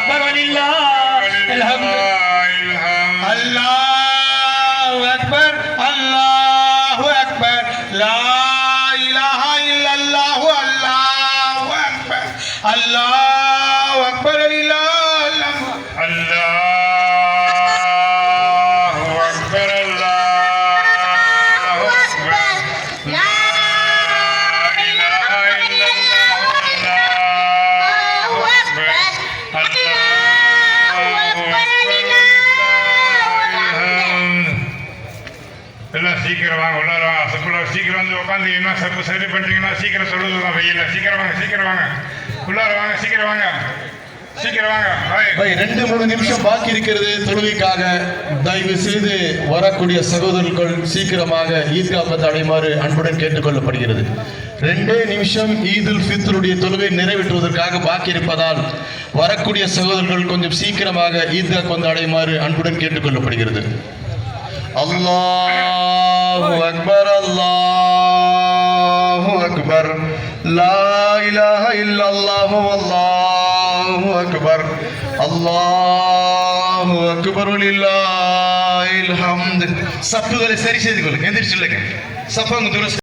அக்பர் வலில்லாஹில் ஹம்து. அல்லாஹு அக்பர் அல்லாஹு அக்பர் லா இலாஹா இல்லல்லாஹு அல்லாஹு அக்பர் அல்லாஹு அக்பர் வலில்லாஹில் ஹம்து. அல்லாஹு அக்பர் அல்லாஹு அக்பர் லா இலாஹா இல்லல்லாஹு அல்லாஹு அக்பர் அல்லாஹு அக்பர் எல்லாம் சீக்கிரம் வாங்க, உள்ளார வாங்க. சீக்கிரம் வந்து உட்காந்தீங்கன்னா சப்பு சரி பண்ணுறீங்கன்னா சீக்கிரம் சொல்லுங்க. வெயில சீக்கிரம் வாங்க, சீக்கிரம் வாங்க, உள்ளார வாங்க, சீக்கிரம் வாங்க, சீக்கிரம் வாங்க. 2-3 நிமிஷம் பாக்கி இருக்கிறது தொழுகைக்காக. தயவு செய்து வரக்கூடிய சகோதரர்கள் சீக்கிரமாக ஈத்கா பந்தை அடையுமாறு அன்புடன் கேட்டுக்கொள்ளப்படுகிறது. 2 நிமிஷம் ஈதுல் ஃபித்ருடைய தொழுகை நிறைவேற்றுவதற்காக பாக்கி இருப்பதால் வரக்கூடிய சகோதரர்கள் கொஞ்சம் சீக்கிரமாக ஈத்கா பந்தை அடையுமாறு அன்புடன் கேட்டுக்கொள்ளப்படுகிறது. அல்லாஹு அக்பர் அல்லாஹு அக்பர் லா இலாஹா இல்லல்லாஹு அல்லாஹு அக்பர் அல்லாஹு அக்பர் வலில்லாஹில் ஹம்து. சப்புகளை சரி செய்து கொள்ளுங்க. எந்திரிச்சு இல்லைங்க. சப்பாங்க